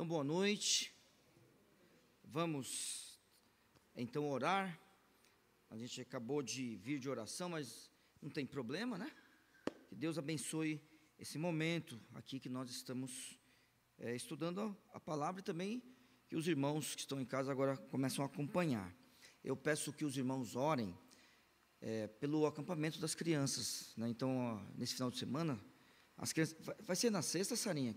Então, boa noite. Vamos, então, orar. A gente acabou de vir de oração, mas não tem problema, né? Que Deus abençoe esse momento aqui que nós estamos estudando a palavra e também que os irmãos que estão em casa agora começam a acompanhar. Eu peço que os irmãos orem pelo acampamento das crianças, né? Então, nesse final de semana, as crianças, vai ser na sexta, Sarinha?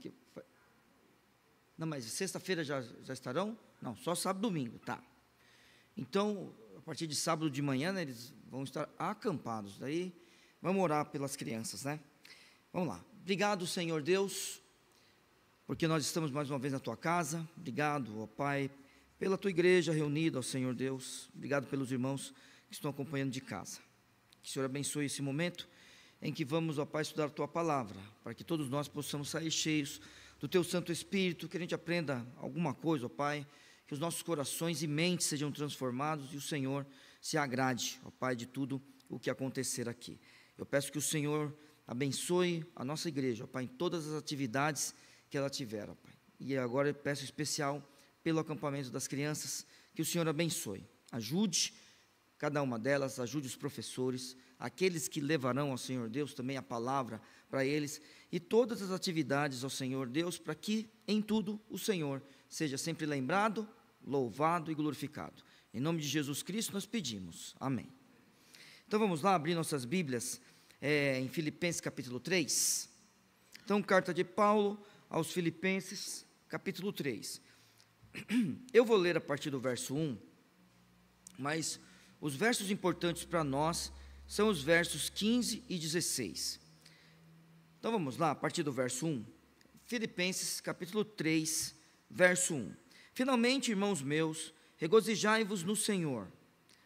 Não, mas sexta-feira já estarão? Não, só sábado e domingo, tá. Então, a partir de sábado de manhã, né, eles vão estar acampados. Daí, vamos orar pelas crianças, né? Vamos lá. Obrigado, Senhor Deus, porque nós estamos mais uma vez na Tua casa. Obrigado, ó Pai, pela Tua igreja reunida, ó Senhor Deus. Obrigado pelos irmãos que estão acompanhando de casa. Que o Senhor abençoe esse momento em que vamos, ó Pai, estudar a Tua palavra, para que todos nós possamos sair cheios do Teu Santo Espírito, que a gente aprenda alguma coisa, ó Pai, que os nossos corações e mentes sejam transformados e o Senhor se agrade, ó Pai, de tudo o que acontecer aqui. Eu peço que o Senhor abençoe a nossa igreja, ó Pai, em todas as atividades que ela tiver, ó Pai. E agora eu peço especial pelo acampamento das crianças, que o Senhor abençoe, ajude cada uma delas, ajude os professores, aqueles que levarão ao Senhor Deus também a palavra para eles, e todas as atividades ao Senhor Deus, para que em tudo o Senhor seja sempre lembrado, louvado e glorificado. Em nome de Jesus Cristo nós pedimos, amém. Então vamos lá, abrir nossas Bíblias em Filipenses capítulo 3. Então, carta de Paulo aos Filipenses, capítulo 3. Eu vou ler a partir do verso 1, mas os versos importantes para nós são os versos 15 e 16. Então vamos lá, a partir do verso 1. Filipenses capítulo 3, verso 1. Finalmente, irmãos meus, regozijai-vos no Senhor.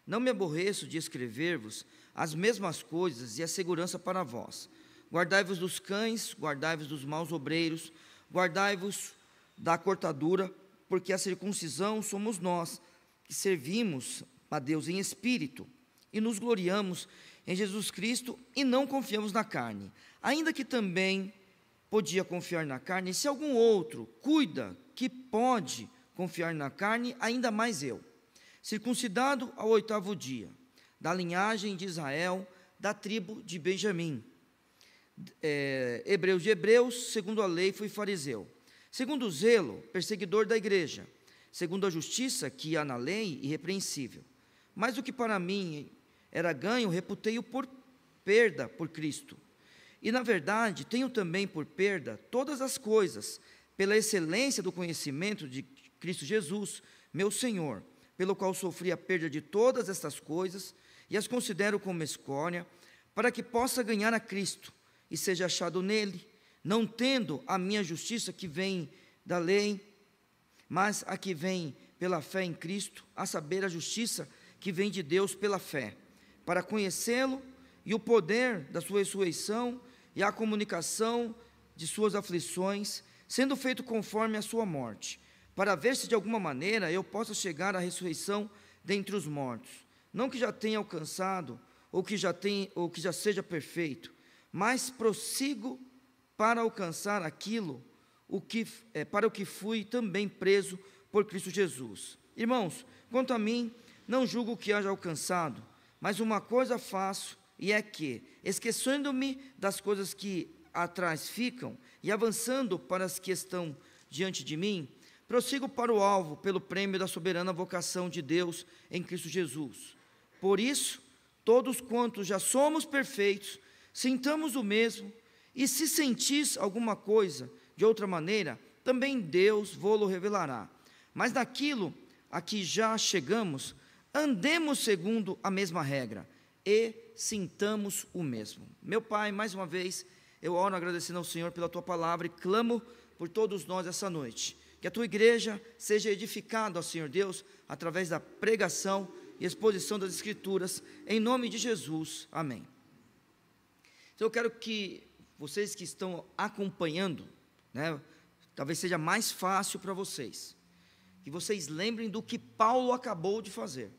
Não me aborreço de escrever-vos as mesmas coisas e a segurança para vós. Guardai-vos dos cães, guardai-vos dos maus obreiros, guardai-vos da cortadura, porque a circuncisão somos nós, que servimos a Deus em espírito, e nos gloriamos em Jesus Cristo, e não confiamos na carne, ainda que também podia confiar na carne, se algum outro cuida que pode confiar na carne, ainda mais eu, circuncidado ao 8º dia, da linhagem de Israel, da tribo de Benjamim, hebreus de hebreus, segundo a lei fui fariseu, segundo o zelo, perseguidor da igreja, segundo a justiça que há na lei, irrepreensível. Mas o que para mim era ganho, reputei-o por perda por Cristo. E na verdade, tenho também por perda todas as coisas, pela excelência do conhecimento de Cristo Jesus, meu Senhor, pelo qual sofri a perda de todas estas coisas, e as considero como escória, para que possa ganhar a Cristo, e seja achado nele, não tendo a minha justiça que vem da lei, mas a que vem pela fé em Cristo, a saber, a justiça que vem de Deus pela fé, para conhecê-lo e o poder da sua ressurreição e a comunicação de suas aflições, sendo feito conforme a sua morte, para ver se de alguma maneira eu possa chegar à ressurreição dentre os mortos, não que já tenha alcançado, ou que já seja perfeito, mas prossigo para alcançar aquilo, para o que fui também preso por Cristo Jesus. Irmãos, quanto a mim, não julgo que haja alcançado, mas uma coisa faço, e é que, esquecendo-me das coisas que atrás ficam, e avançando para as que estão diante de mim, prossigo para o alvo, pelo prêmio da soberana vocação de Deus em Cristo Jesus. Por isso, todos quantos já somos perfeitos, sintamos o mesmo, e se sentis alguma coisa de outra maneira, também Deus vô-lo revelará. Mas naquilo a que já chegamos, andemos segundo a mesma regra, e sintamos o mesmo. Meu Pai, mais uma vez, eu oro agradecendo ao Senhor pela Tua palavra e clamo por todos nós essa noite, que a Tua igreja seja edificada, ó Senhor Deus, através da pregação e exposição das Escrituras, em nome de Jesus, amém. Então eu quero que vocês que estão acompanhando, né, talvez seja mais fácil para vocês, que vocês lembrem do que Paulo acabou de fazer.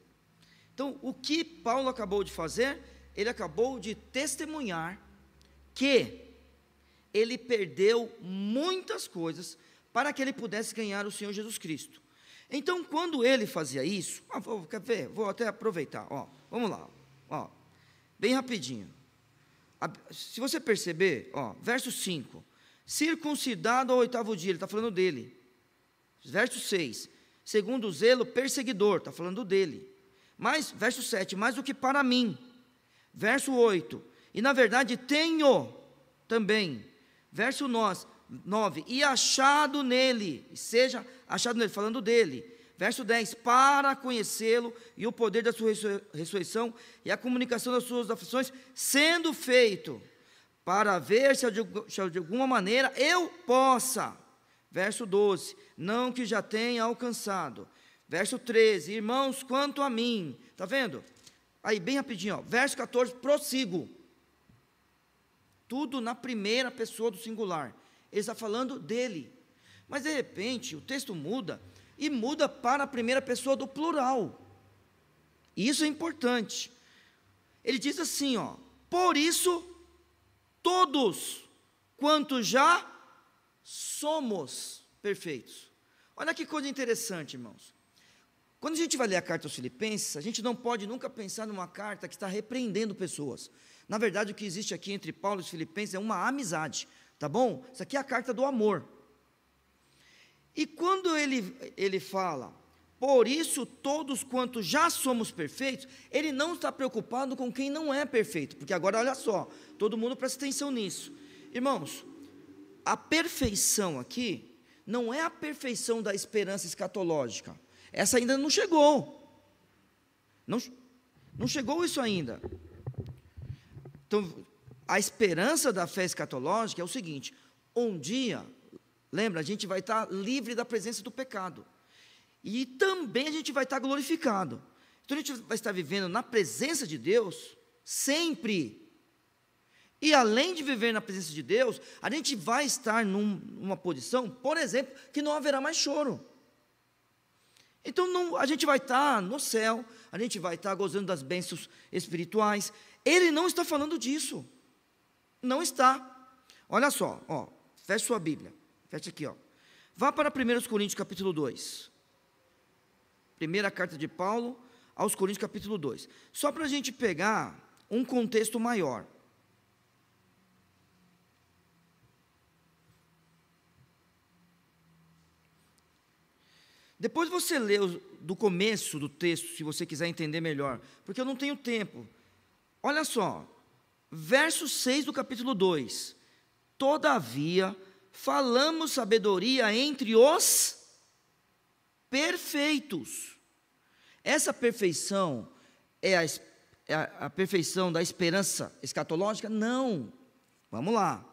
Então, o que Paulo acabou de fazer? Ele acabou de testemunhar que ele perdeu muitas coisas para que ele pudesse ganhar o Senhor Jesus Cristo. Então, quando ele fazia isso, quer ver? Vou até aproveitar, vamos lá, bem rapidinho. Se você perceber, verso 5, circuncidado ao 8º dia, ele está falando dele. Verso 6, segundo o zelo perseguidor, está falando dele. Mas, verso 7, mais do que para mim. Verso 8, e na verdade tenho também. Verso 9, e achado nele, seja achado nele, falando dele. Verso 10, para conhecê-lo e o poder da sua ressurreição e a comunicação das suas aflições, sendo feito, para ver se de alguma maneira eu possa. Verso 12, não que já tenha alcançado. Verso 13, irmãos, quanto a mim, está vendo? Aí, bem rapidinho, verso 14, prossigo. Tudo na primeira pessoa do singular. Ele está falando dele. Mas, de repente, o texto muda, e muda para a primeira pessoa do plural. E isso é importante. Ele diz assim, por isso, todos, quanto já somos perfeitos. Olha que coisa interessante, irmãos. Quando a gente vai ler a carta aos Filipenses, a gente não pode nunca pensar numa carta que está repreendendo pessoas. Na verdade, o que existe aqui entre Paulo e os Filipenses é uma amizade, tá bom? Isso aqui é a carta do amor. E quando ele fala, por isso todos quantos já somos perfeitos, ele não está preocupado com quem não é perfeito, porque agora olha só, todo mundo presta atenção nisso. Irmãos, a perfeição aqui não é a perfeição da esperança escatológica. Essa ainda não chegou. Não chegou isso ainda. Então, a esperança da fé escatológica é o seguinte: um dia, lembra, a gente vai estar livre da presença do pecado. E também a gente vai estar glorificado. Então, a gente vai estar vivendo na presença de Deus sempre. E além de viver na presença de Deus, a gente vai estar numa posição, por exemplo, que não haverá mais choro. Então, a gente vai estar no céu, a gente vai estar gozando das bênçãos espirituais. Ele não está falando disso. Não está. Olha só, feche sua Bíblia. Feche aqui, Vá para 1 Coríntios capítulo 2. Primeira carta de Paulo aos Coríntios capítulo 2. Só para a gente pegar um contexto maior. Depois você lê do começo do texto, se você quiser entender melhor, porque eu não tenho tempo. Olha só, verso 6 do capítulo 2. Todavia, falamos sabedoria entre os perfeitos. Essa perfeição é a perfeição da esperança escatológica? Não. Vamos lá.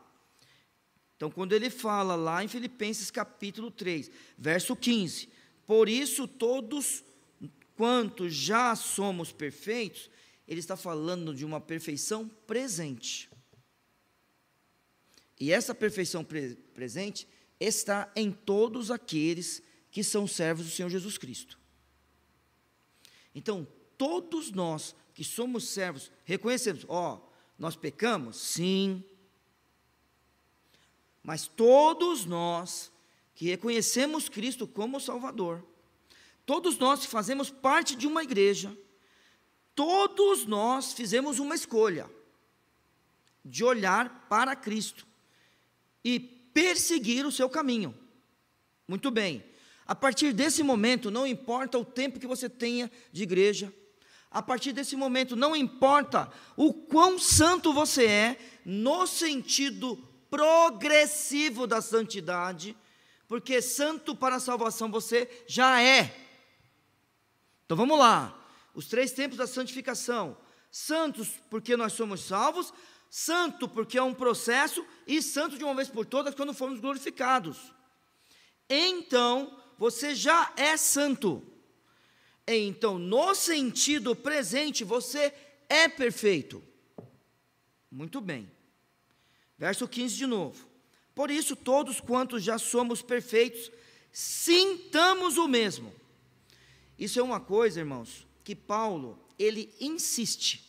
Então, quando ele fala lá em Filipenses capítulo 3, verso 15, por isso todos quantos já somos perfeitos, ele está falando de uma perfeição presente. E essa perfeição presente está em todos aqueles que são servos do Senhor Jesus Cristo. Então, todos nós que somos servos, reconhecemos, nós pecamos? Sim. Mas todos nós que reconhecemos Cristo como Salvador, todos nós que fazemos parte de uma igreja, todos nós fizemos uma escolha de olhar para Cristo e perseguir o seu caminho. Muito bem. A partir desse momento, não importa o tempo que você tenha de igreja, a partir desse momento, não importa o quão santo você é, no sentido progressivo da santidade, porque santo para a salvação você já é. Então vamos lá, os 3 tempos da santificação: santos porque nós somos salvos, santo porque é um processo, e santo de uma vez por todas quando formos glorificados. Então, você já é santo. Então, no sentido presente, você é perfeito. Muito bem. Verso 15 de novo. Por isso, todos quantos já somos perfeitos, sintamos o mesmo. Isso é uma coisa, irmãos, que Paulo, ele insiste.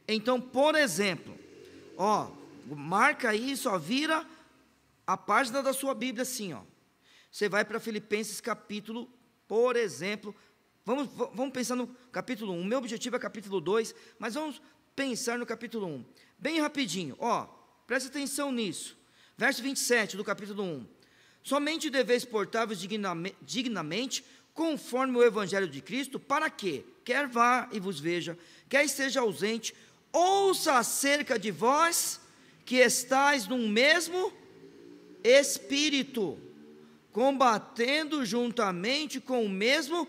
Então, por exemplo, marca aí, só vira a página da sua Bíblia assim, ó. Você vai para Filipenses capítulo, por exemplo, vamos pensar no capítulo 1. O meu objetivo é capítulo 2, mas vamos pensar no capítulo 1. Bem rapidinho, ó, preste atenção nisso. Verso 27 do capítulo 1. Somente deveis portar-vos dignamente, conforme o evangelho de Cristo, para que, quer vá e vos veja, quer esteja ausente, ouça acerca de vós, que estáis num mesmo espírito, combatendo juntamente com o mesmo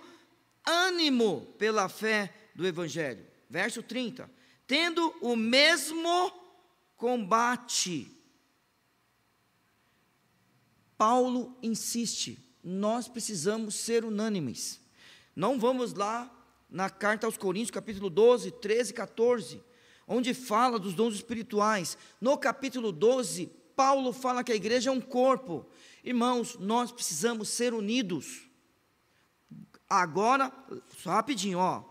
ânimo pela fé do evangelho. Verso 30. Tendo o mesmo combate. Paulo insiste, nós precisamos ser unânimes. Não vamos lá na carta aos Coríntios, capítulo 12, 13 e 14, onde fala dos dons espirituais. No capítulo 12, Paulo fala que a igreja é um corpo. Irmãos, nós precisamos ser unidos. Agora, só rapidinho, ó.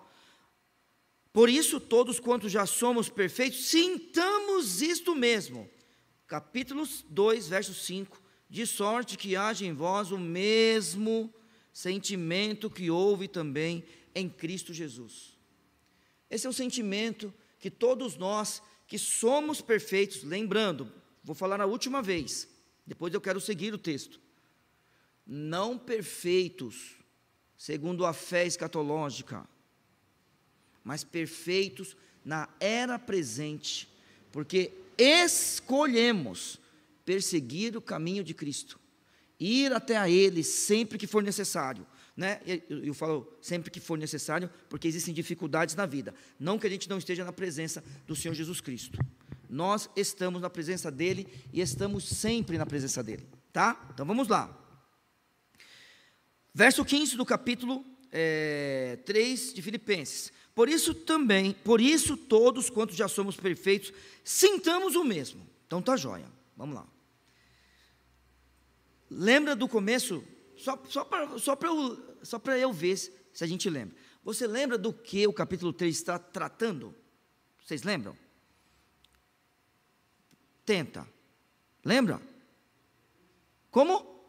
Por isso, todos quantos já somos perfeitos, sintamos isto mesmo. Capítulo 2, verso 5. De sorte que haja em vós o mesmo sentimento que houve também em Cristo Jesus. Esse é o sentimento que todos nós que somos perfeitos, lembrando, vou falar a última vez, depois eu quero seguir o texto. Não perfeitos, segundo a fé escatológica, mas perfeitos na era presente, porque escolhemos perseguir o caminho de Cristo, ir até a Ele sempre que for necessário, né? Eu falo sempre que for necessário, porque existem dificuldades na vida, não que a gente não esteja na presença do Senhor Jesus Cristo, nós estamos na presença dEle, e estamos sempre na presença dEle, tá? Então vamos lá, verso 15 do capítulo 3 de Filipenses. Por isso todos quantos já somos perfeitos, sintamos o mesmo. Então tá jóia, vamos lá. Lembra do começo? Só para eu ver se a gente lembra. Você lembra do que o capítulo 3 está tratando? Vocês lembram? Tenta. Lembra? Como?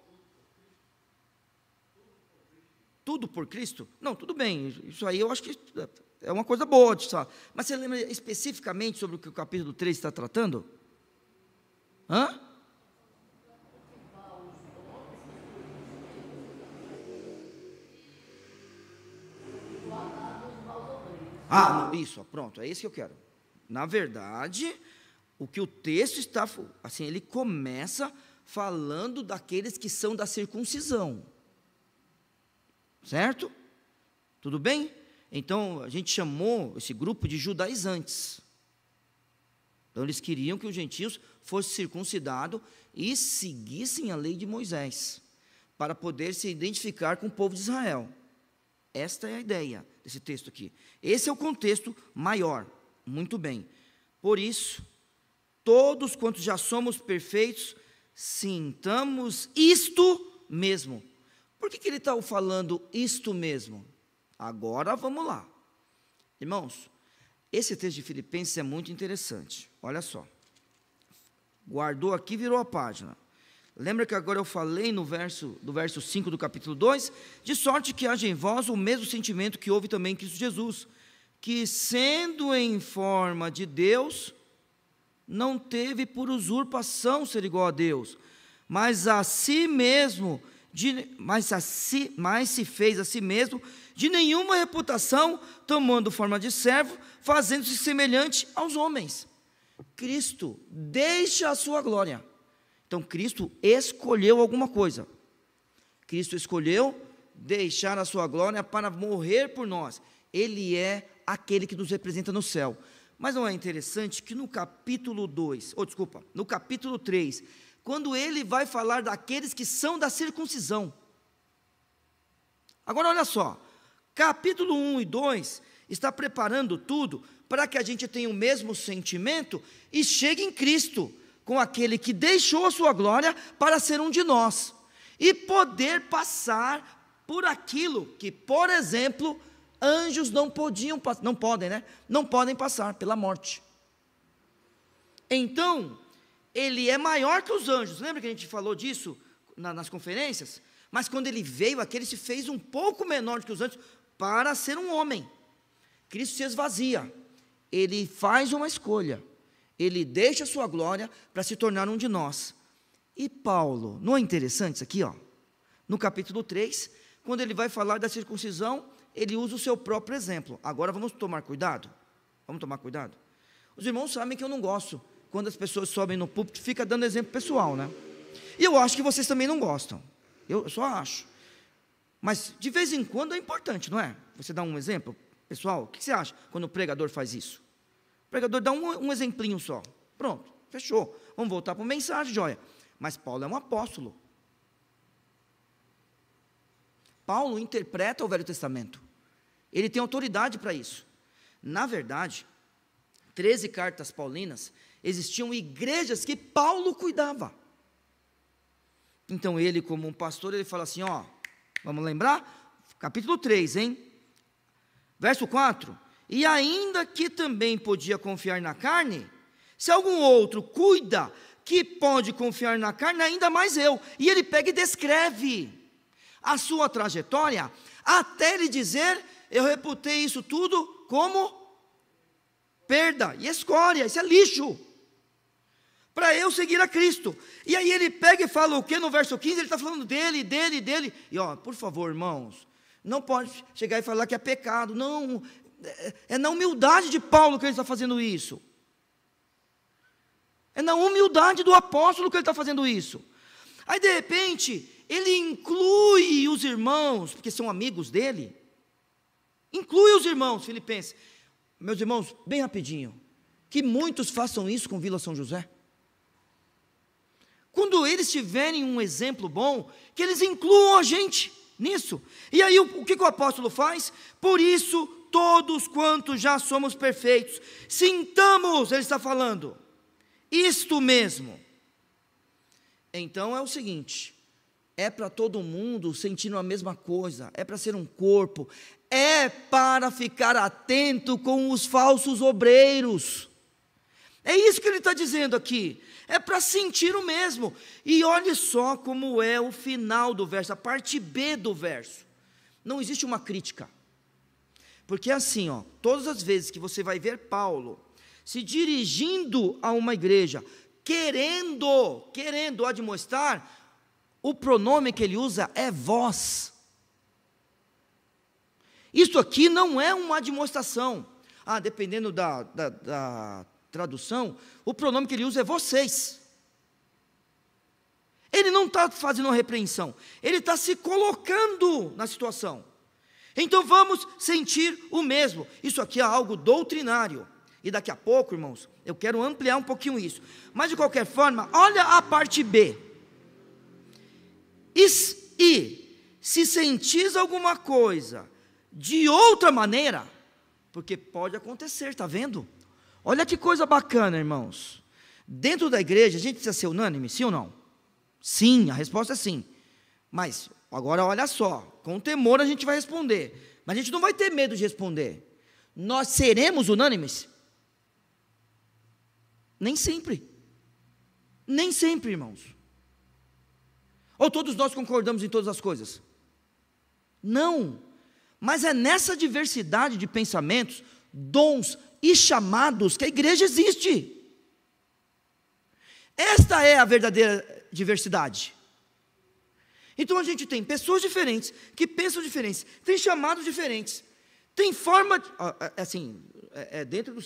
Tudo por Cristo? Não, tudo bem. Isso aí eu acho que é uma coisa boa de falar. Mas você lembra especificamente sobre o que o capítulo 3 está tratando? Hã? Isso, pronto, é isso que eu quero. Na verdade, o que o texto está, assim, ele começa falando daqueles que são da circuncisão. Certo? Tudo bem? Então, a gente chamou esse grupo de judaizantes. Então, eles queriam que os gentios fossem circuncidados e seguissem a lei de Moisés, para poder se identificar com o povo de Israel. Esta é a ideia desse texto aqui. Esse é o contexto maior. Muito bem. Por isso, todos quantos já somos perfeitos, sintamos isto mesmo. Por que ele está falando isto mesmo? Agora vamos lá. Irmãos, esse texto de Filipenses é muito interessante. Olha só. Guardou aqui, virou a página. Lembra que agora eu falei do verso 5 do capítulo 2? De sorte que haja em vós o mesmo sentimento que houve também em Cristo Jesus, que sendo em forma de Deus, não teve por usurpação ser igual a Deus, mas se fez a si mesmo de nenhuma reputação, tomando forma de servo, fazendo-se semelhante aos homens. Cristo deixa a sua glória. Então, Cristo escolheu alguma coisa. Cristo escolheu deixar a sua glória para morrer por nós. Ele é aquele que nos representa no céu. Mas não é interessante que no capítulo 3, quando ele vai falar daqueles que são da circuncisão. Agora olha só, capítulo 1 e 2 está preparando tudo para que a gente tenha o mesmo sentimento e chegue em Cristo, com aquele que deixou a sua glória para ser um de nós, e poder passar por aquilo que, por exemplo, anjos não podem passar pela morte. Então, ele é maior que os anjos. Lembra que a gente falou disso nas conferências? Mas quando ele veio aqui, ele se fez um pouco menor do que os anjos para ser um homem. Cristo se esvazia, ele faz uma escolha, ele deixa a sua glória para se tornar um de nós. E Paulo, não é interessante isso aqui, ó? No capítulo 3, quando ele vai falar da circuncisão, ele usa o seu próprio exemplo. Agora vamos tomar cuidado? Vamos tomar cuidado? Os irmãos sabem que eu não gosto quando as pessoas sobem no púlpito e ficam dando exemplo pessoal, né? E eu acho que vocês também não gostam, eu só acho. Mas de vez em quando é importante, não é? Você dá um exemplo pessoal. O que você acha quando o pregador faz isso? O pregador dá um exemplinho só. Pronto, fechou. Vamos voltar para a mensagem, joia. Mas Paulo é um apóstolo. Paulo interpreta o Velho Testamento. Ele tem autoridade para isso. Na verdade, 13 cartas paulinas, existiam igrejas que Paulo cuidava. Então ele, como um pastor, ele fala assim, ó, vamos lembrar? Capítulo 3, hein? Verso 4, e ainda que também podia confiar na carne, se algum outro cuida que pode confiar na carne, ainda mais eu. E ele pega e descreve a sua trajetória, até ele dizer, eu reputei isso tudo como perda e escória, isso é lixo, para eu seguir a Cristo. E aí ele pega e fala o que no verso 15, ele está falando dele, e ó, por favor irmãos, não pode chegar e falar que é pecado, não, é na humildade de Paulo que ele está fazendo isso, é na humildade do apóstolo que ele está fazendo isso. Aí de repente, ele inclui os irmãos, porque são amigos dele, inclui os irmãos filipenses. Meus irmãos, bem rapidinho, que muitos façam isso com Vila São José. Quando eles tiverem um exemplo bom, que eles incluam a gente nisso. E aí o que o apóstolo faz? Por isso, todos quantos já somos perfeitos, sintamos, ele está falando, isto mesmo. Então é o seguinte, é para todo mundo sentindo a mesma coisa, é para ser um corpo, é para ficar atento com os falsos obreiros. É isso que ele está dizendo aqui, é para sentir o mesmo. E olhe só como é o final do verso, a parte B do verso. Não existe uma crítica, porque assim, ó, todas as vezes que você vai ver Paulo se dirigindo a uma igreja, querendo admoestar, o pronome que ele usa é vós. Isso aqui não é uma admoestação. Dependendo da tradução, o pronome que ele usa é vocês. Ele não está fazendo uma repreensão, ele está se colocando na situação. Então vamos sentir o mesmo. Isso aqui é algo doutrinário. E daqui a pouco, irmãos, eu quero ampliar um pouquinho isso. Mas de qualquer forma, olha a parte B. E se sentis alguma coisa de outra maneira, porque pode acontecer, está vendo? Olha que coisa bacana, irmãos. Dentro da igreja, a gente precisa ser unânime, sim ou não? Sim, a resposta é sim. Mas, agora olha só, com temor a gente vai responder. Mas a gente não vai ter medo de responder. Nós seremos unânimes? Nem sempre. Nem sempre, irmãos. Ou todos nós concordamos em todas as coisas? Não. Mas é nessa diversidade de pensamentos, dons e chamados que a igreja existe. Esta é a verdadeira diversidade. Então a gente tem pessoas diferentes, que pensam diferentes, tem chamados diferentes, tem forma, assim, dentro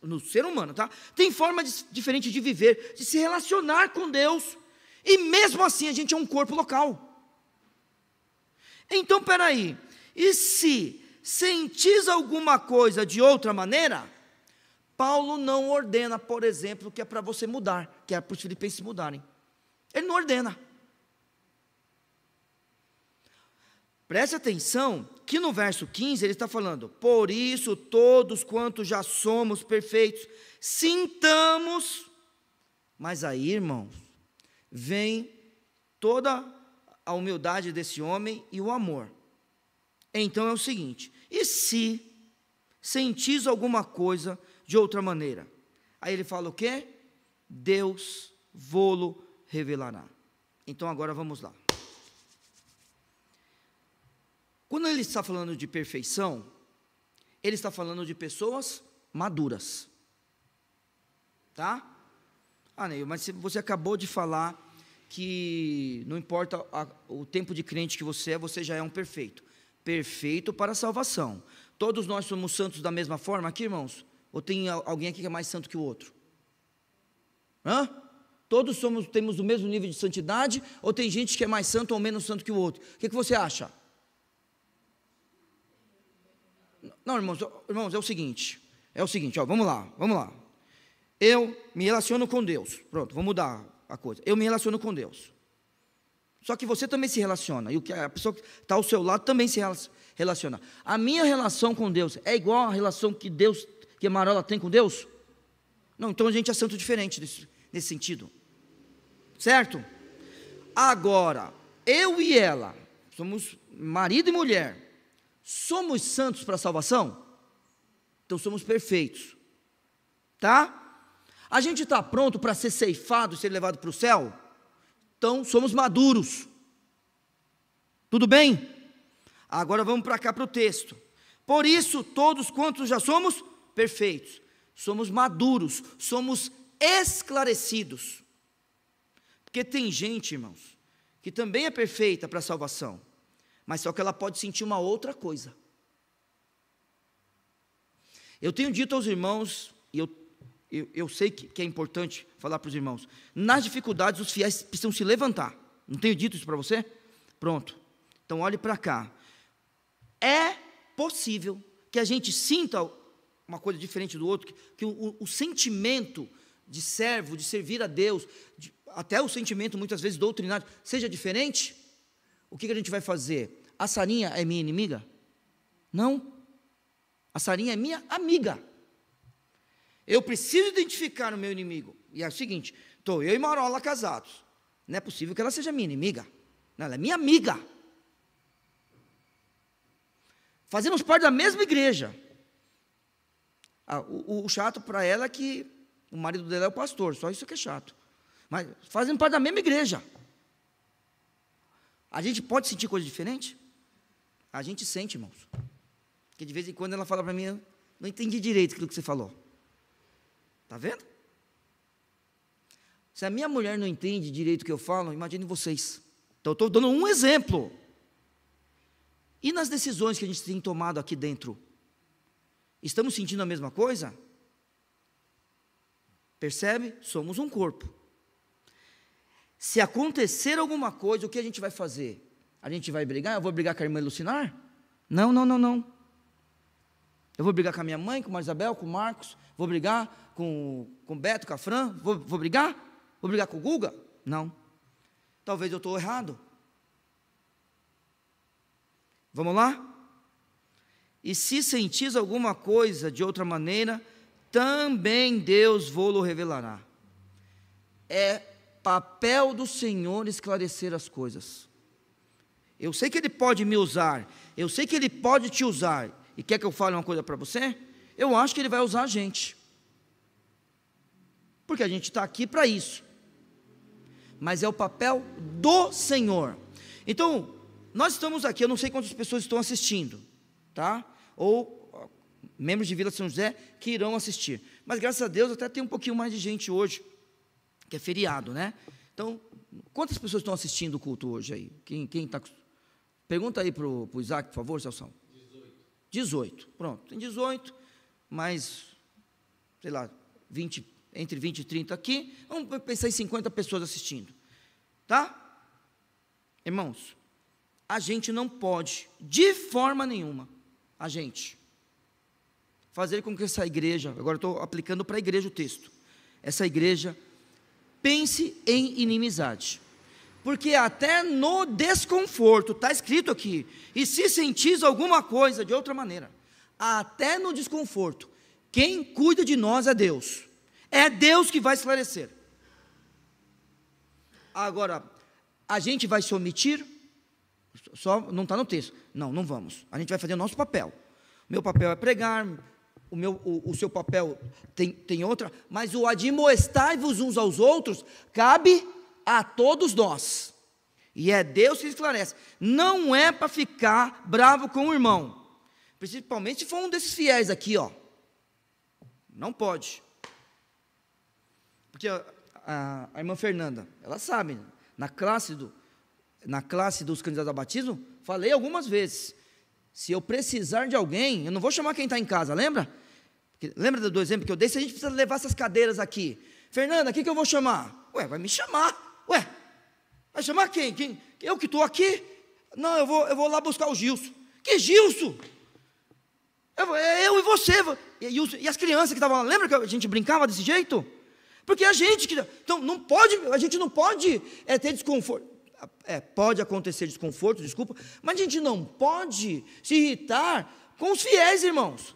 do ser humano, tá? Tem forma diferente de viver, de se relacionar com Deus, e mesmo assim a gente é um corpo local. Então, peraí, e se sentis alguma coisa de outra maneira, Paulo não ordena, por exemplo, que é para você mudar, que é para os filipenses mudarem. Ele não ordena. Preste atenção que no verso 15 ele está falando, por isso todos quantos já somos perfeitos, sintamos, mas aí, irmãos, vem toda a humildade desse homem e o amor. Então é o seguinte, e se sentis alguma coisa de outra maneira? Aí ele fala o quê? Deus vô-lo revelará. Então agora vamos lá. Quando ele está falando de perfeição, ele está falando de pessoas maduras. Tá? Neil, mas você acabou de falar que não importa o tempo de crente que você já é um perfeito. Perfeito para a salvação. Todos nós somos santos da mesma forma aqui, irmãos? Ou tem alguém aqui que é mais santo que o outro? Todos temos o mesmo nível de santidade? Ou tem gente que é mais santo ou menos santo que o outro? O que você acha? Não, irmãos, é o seguinte, vamos lá. Eu me relaciono com Deus. Pronto, vou mudar a coisa. Eu me relaciono com Deus. Só que você também se relaciona. E a pessoa que está ao seu lado também se relaciona. A minha relação com Deus é igual à relação que a Marola tem com Deus? Não, então a gente é santo diferente nesse sentido. Certo? Agora, eu e ela, somos marido e mulher. Somos santos para a salvação? Então somos perfeitos. Tá? A gente está pronto para ser ceifado, ser levado para o céu? Então somos maduros. Tudo bem? Agora vamos para cá para o texto. Por isso, todos quantos já somos perfeitos, somos maduros, somos esclarecidos. Porque tem gente, irmãos, que também é perfeita para a salvação, mas só que ela pode sentir uma outra coisa. Eu tenho dito aos irmãos, e eu sei que é importante falar para os irmãos, nas dificuldades os fiéis precisam se levantar. Não tenho dito isso para você? Pronto. Então olhe para cá. É possível que a gente sinta uma coisa diferente do outro, que o sentimento de servo, de servir a Deus, até o sentimento muitas vezes doutrinário, seja diferente. O que a gente vai fazer? A Sarinha é minha inimiga? Não. A Sarinha é minha amiga. Eu preciso identificar o meu inimigo. E é o seguinte, estou eu e Marola casados. Não é possível que ela seja minha inimiga. Não, ela é minha amiga. Fazemos parte da mesma igreja. O chato para ela é que o marido dela é o pastor, só isso que é chato. Mas fazemos parte da mesma igreja. A gente pode sentir coisa diferente? A gente sente, irmãos. Porque de vez em quando ela fala para mim, eu não entendi direito aquilo que você falou. Está vendo? Se a minha mulher não entende direito o que eu falo, imagine vocês. Então, eu estou dando um exemplo. E nas decisões que a gente tem tomado aqui dentro? Estamos sentindo a mesma coisa? Percebe? Somos um corpo. Se acontecer alguma coisa, o que a gente vai fazer? A gente vai brigar? Eu vou brigar com a irmã Lucinar? Não. Eu vou brigar com a minha mãe, com a Isabel, com o Marcos? Vou brigar com o Beto, com a Fran? Vou brigar? Vou brigar com o Guga? Não. Talvez eu estou errado. Vamos lá? E se sentis alguma coisa de outra maneira, também Deus vô-lo revelará. É papel do Senhor esclarecer as coisas. Eu sei que Ele pode me usar, eu sei que Ele pode te usar, e quer que eu fale uma coisa para você? Eu acho que Ele vai usar a gente, porque a gente está aqui para isso, mas é o papel do Senhor. Então, nós estamos aqui, eu não sei quantas pessoas estão assistindo, tá? Ou membros de Vila São José que irão assistir, mas graças a Deus até tem um pouquinho mais de gente hoje, que é feriado, né? Então, quantas pessoas estão assistindo o culto hoje aí? Quem está... Pergunta aí para o Isaac, por favor, Celção. 18, pronto, tem 18, mais, sei lá, 20, entre 20 e 30 aqui, vamos pensar em 50 pessoas assistindo, tá? Irmãos, a gente não pode, de forma nenhuma, a gente, fazer com que essa igreja, agora estou aplicando para a igreja o texto, essa igreja pense em inimizade, porque até no desconforto, está escrito aqui, e se sentis alguma coisa de outra maneira, até no desconforto, quem cuida de nós é Deus que vai esclarecer. Agora, a gente vai se omitir? Só não está no texto, não vamos, a gente vai fazer o nosso papel. Meu papel é pregar, o seu papel tem outra, mas o admoestai-vos uns aos outros cabe a todos nós. E é Deus que esclarece. Não é para ficar bravo com o irmão, principalmente se for um desses fiéis aqui, ó. Não pode. Porque a irmã Fernanda, ela sabe, na classe dos candidatos a batismo, falei algumas vezes, se eu precisar de alguém, eu não vou chamar quem está em casa, lembra? Lembra do exemplo que eu dei? Se a gente precisa levar essas cadeiras aqui, Fernanda, quem que eu vou chamar? Ué, vai me chamar. Ué, vai chamar quem? Eu que estou aqui? Não, eu vou lá buscar o Gilson. Que Gilson? Eu e você. E as crianças que estavam lá, lembra que a gente brincava desse jeito? Porque a gente que... Então, a gente não pode ter desconforto. Pode acontecer desconforto, desculpa, mas a gente não pode se irritar com os fiéis, irmãos.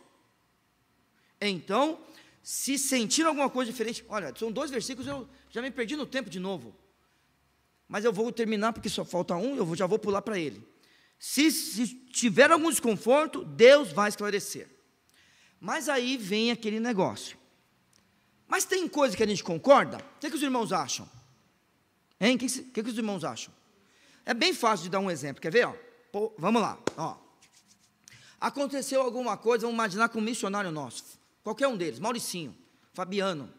Então, se sentir alguma coisa diferente, olha, são 2 versículos, eu já me perdi no tempo de novo, mas eu vou terminar porque só falta um, eu já vou pular para ele. Se tiver algum desconforto, Deus vai esclarecer. Mas aí vem aquele negócio. Mas tem coisa que a gente concorda? O que os irmãos acham? Hein? O que os irmãos acham? É bem fácil de dar um exemplo, quer ver? Ó? Vamos lá. Ó. Aconteceu alguma coisa, vamos imaginar com um missionário nosso, qualquer um deles, Mauricinho, Fabiano,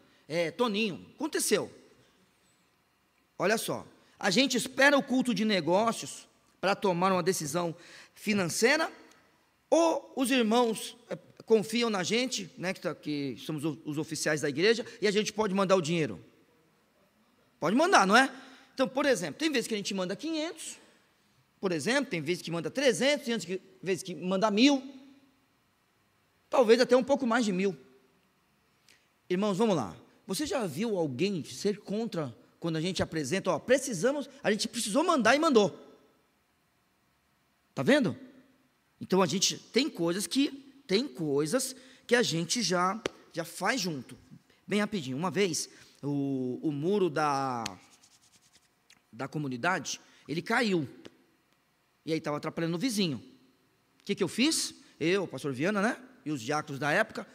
Toninho, aconteceu. Olha só, a gente espera o culto de negócios para tomar uma decisão financeira, ou os irmãos confiam na gente, né, que somos os oficiais da igreja, e a gente pode mandar o dinheiro? Pode mandar, não é? Então, por exemplo, tem vezes que a gente manda 500, por exemplo, tem vezes que manda 300, tem vezes que manda 1.000, talvez até um pouco mais de 1.000. Irmãos, vamos lá. Você já viu alguém ser contra quando a gente apresenta, ó, a gente precisou mandar e mandou? Está vendo? Então, a gente tem coisas que a gente já faz junto. Bem rapidinho, uma vez, o muro da comunidade, ele caiu, e aí estava atrapalhando o vizinho. O que eu fiz? Eu, o pastor Viana, né, e os diáconos da época,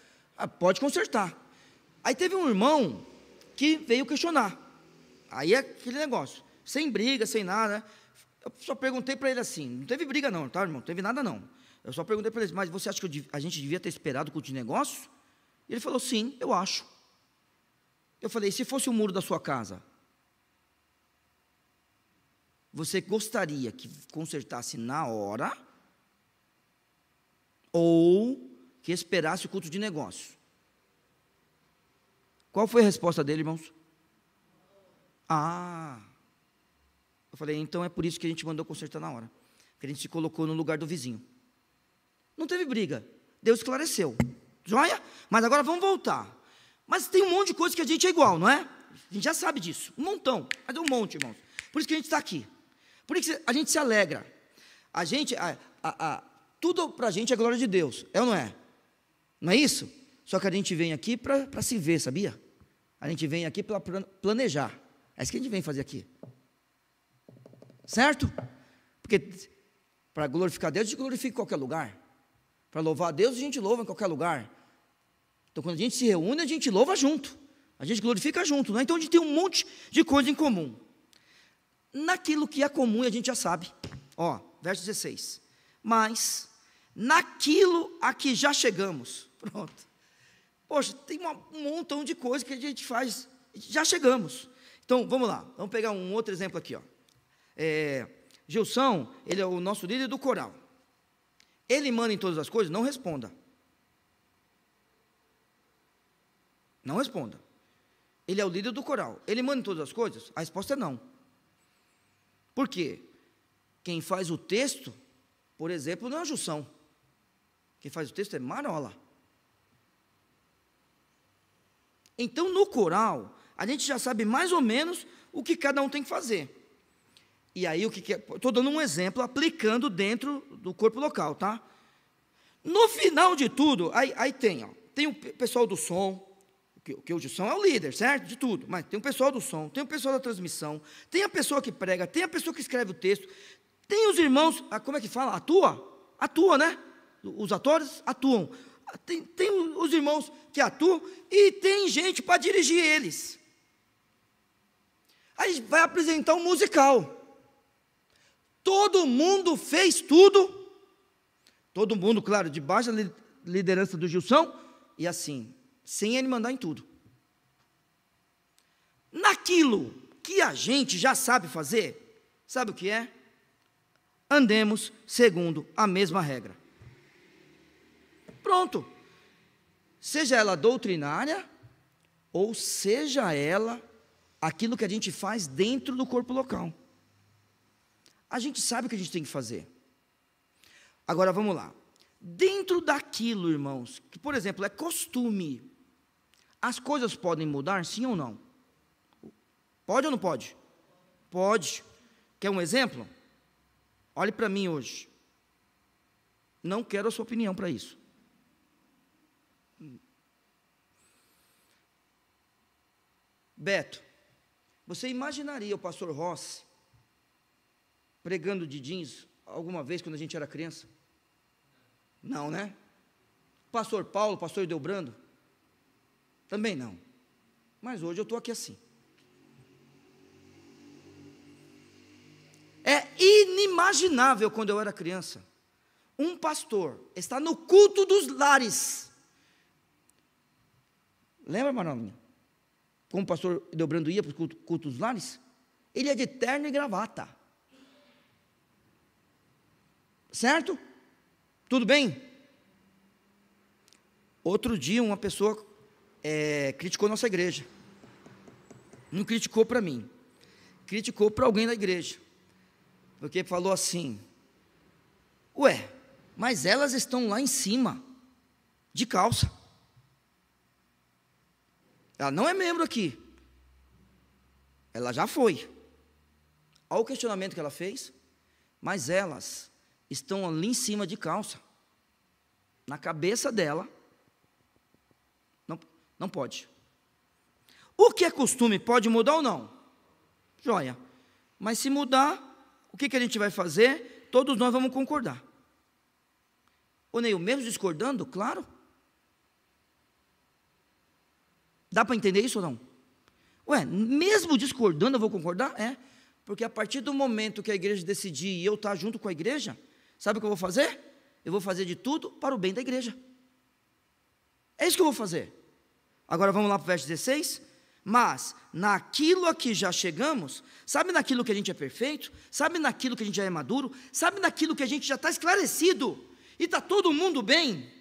pode consertar. Aí teve um irmão que veio questionar, aí é aquele negócio, sem briga, sem nada, né? Eu só perguntei para ele assim, não teve briga não, tá, irmão, não teve nada não, eu só perguntei para ele, mas você acha que a gente devia ter esperado o culto de negócio? E ele falou, sim, eu acho. Eu falei, se fosse o muro da sua casa, você gostaria que consertasse na hora, ou que esperasse o culto de negócio? Qual foi a resposta dele, irmãos? Eu falei, então é por isso que a gente mandou consertar na hora, que a gente se colocou no lugar do vizinho. Não teve briga, Deus esclareceu, joia? Mas agora vamos voltar. Mas tem um monte de coisa que a gente é igual, não é? A gente já sabe disso, um montão, mas é um monte, irmãos. Por isso que a gente está aqui, por isso que a gente se alegra. A gente, tudo para a gente é glória de Deus, é ou não é? Não é isso? Só que a gente vem aqui para se ver, sabia? A gente vem aqui para planejar, é isso que a gente vem fazer aqui. Certo? Porque para glorificar Deus, a gente glorifica em qualquer lugar. Para louvar a Deus, a gente louva em qualquer lugar. Então, quando a gente se reúne, a gente louva junto. A gente glorifica junto. Não é? Então, a gente tem um monte de coisa em comum. Naquilo que é comum, a gente já sabe. Ó, verso 16. Mas, naquilo a que já chegamos. Pronto. Poxa, tem um montão de coisa que a gente faz. Já chegamos. Então, vamos lá. Vamos pegar um outro exemplo aqui, ó. Gilson, ele é o nosso líder do coral. Ele manda em todas as coisas? Não responda. Não responda. Ele é o líder do coral. Ele manda em todas as coisas? A resposta é não. Por quê? Quem faz o texto, por exemplo, não é o Gilson. Quem faz o texto é Marola. Então, no coral, a gente já sabe mais ou menos o que cada um tem que fazer. E aí, estou dando um exemplo, aplicando dentro do corpo local, tá? No final de tudo, aí tem o pessoal do som, que hoje o som é o líder, certo? De tudo, mas tem o pessoal do som, tem o pessoal da transmissão, tem a pessoa que prega, tem a pessoa que escreve o texto, tem os irmãos, como é que fala? Atua, né? Os atores atuam. Tem os irmãos que atuam e tem gente para dirigir eles. Aí vai apresentar um musical. Todo mundo fez tudo. Todo mundo, claro, debaixo da liderança do Gilson. E assim, sem ele mandar em tudo. Naquilo que a gente já sabe fazer, sabe o que é? Andemos segundo a mesma regra. Pronto. Seja ela doutrinária, ou seja ela aquilo que a gente faz dentro do corpo local. A gente sabe o que a gente tem que fazer. Agora vamos lá. Dentro daquilo, irmãos, que por exemplo é costume, as coisas podem mudar, sim ou não? Pode ou não pode? Pode. Quer um exemplo? Olhe para mim hoje. Não quero a sua opinião para isso. Beto, você imaginaria o pastor Rossi pregando de jeans alguma vez quando a gente era criança? Não, né? Pastor Paulo, pastor Delbrando? Também não. Mas hoje eu estou aqui assim. É inimaginável quando eu era criança, um pastor está no culto dos lares. Lembra, Manolinha? Como o pastor Delbrando ia para o culto dos lares? Ele é de terno e gravata. Certo? Tudo bem? Outro dia uma pessoa criticou nossa igreja. Não criticou para mim. Criticou para alguém da igreja. Porque falou assim: ué, mas elas estão lá em cima, de calça. Ela não é membro aqui. Ela já foi. Olha o questionamento que ela fez. Mas elas estão ali em cima de calça. Na cabeça dela. Não pode. O que é costume pode mudar ou não? Joia. Mas se mudar, o que a gente vai fazer? Todos nós vamos concordar. Ô Neil, mesmo discordando? Claro. Dá para entender isso ou não? Ué, mesmo discordando eu vou concordar? É, porque a partir do momento que a igreja decidir e eu estar junto com a igreja, sabe o que eu vou fazer? Eu vou fazer de tudo para o bem da igreja. É isso que eu vou fazer. Agora vamos lá para o verso 16. Mas naquilo a que já chegamos, sabe naquilo que a gente é perfeito? Sabe naquilo que a gente já é maduro? Sabe naquilo que a gente já está esclarecido? E está todo mundo bem?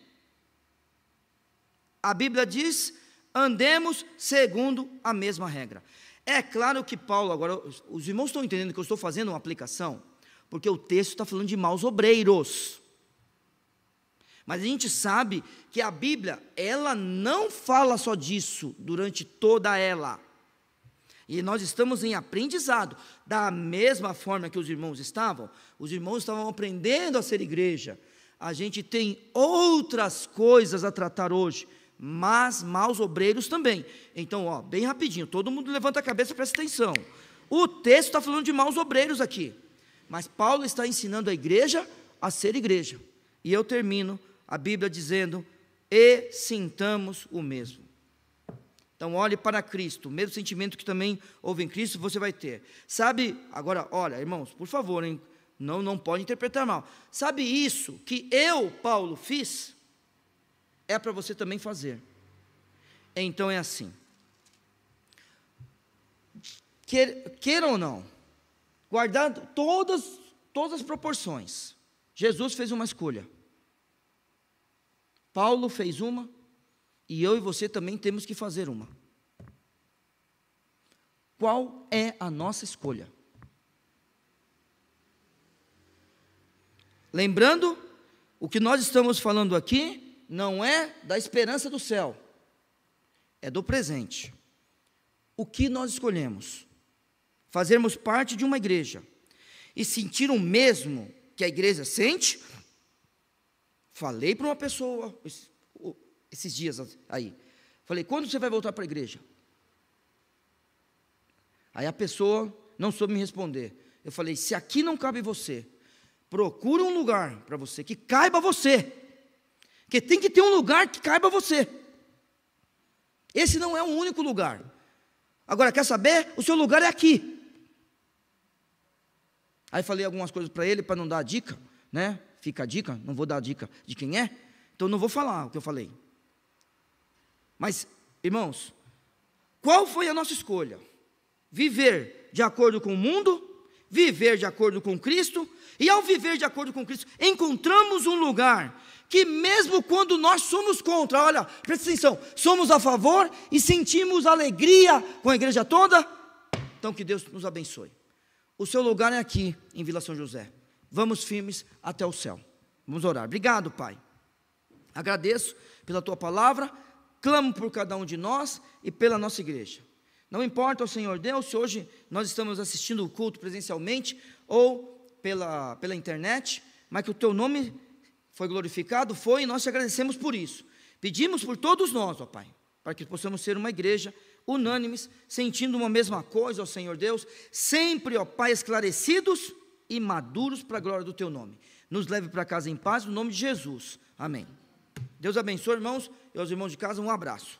A Bíblia diz: andemos segundo a mesma regra. É claro que Paulo, agora, os irmãos estão entendendo que eu estou fazendo uma aplicação, porque o texto está falando de maus obreiros. Mas a gente sabe que a Bíblia, ela não fala só disso durante toda ela. E nós estamos em aprendizado. Da mesma forma que os irmãos estavam aprendendo a ser igreja. A gente tem outras coisas a tratar hoje, mas maus obreiros também. Então, bem rapidinho, todo mundo levanta a cabeça e presta atenção. O texto está falando de maus obreiros aqui, mas Paulo está ensinando a igreja a ser igreja. E eu termino a Bíblia dizendo: e sintamos o mesmo. Então olhe para Cristo, o mesmo sentimento que também houve em Cristo, você vai ter. Sabe, agora, olha, irmãos, por favor, hein, não pode interpretar mal. Sabe isso que eu, Paulo, fiz? É para você também fazer. Então é assim. Queira ou não, guardando todas as proporções, Jesus fez uma escolha. Paulo fez uma, e eu e você também temos que fazer uma. Qual é a nossa escolha? Lembrando, o que nós estamos falando aqui não é da esperança do céu, é do presente. O que nós escolhemos? Fazermos parte de uma igreja e sentir o mesmo que a igreja sente? Falei para uma pessoa esses dias aí, falei: quando você vai voltar para a igreja? Aí a pessoa não soube me responder. Eu falei: se aqui não cabe você, procura um lugar para você, que caiba você, Porque tem que ter um lugar que caiba você. Esse não é o único lugar. Agora, quer saber? O seu lugar é aqui. Aí falei algumas coisas para ele, para não dar a dica, né? Fica a dica, não vou dar a dica de quem é, então não vou falar o que eu falei. Mas, irmãos, qual foi a nossa escolha? Viver de acordo com o mundo, viver de acordo com Cristo, e ao viver de acordo com Cristo, encontramos um lugar que mesmo quando nós somos contra, olha, presta atenção, somos a favor e sentimos alegria com a igreja toda, então que Deus nos abençoe. O seu lugar é aqui, em Vila São José. Vamos firmes até o céu. Vamos orar. Obrigado, Pai. Agradeço pela Tua palavra, clamo por cada um de nós e pela nossa igreja. Não importa, ó Senhor Deus, se hoje nós estamos assistindo o culto presencialmente ou pela internet, mas que o Teu nome foi glorificado, e nós te agradecemos por isso. Pedimos por todos nós, ó Pai, para que possamos ser uma igreja unânimes, sentindo uma mesma coisa, ó Senhor Deus, sempre, ó Pai, esclarecidos e maduros para a glória do Teu nome. Nos leve para casa em paz, no nome de Jesus. Amém. Deus abençoe, irmãos, e aos irmãos de casa, um abraço.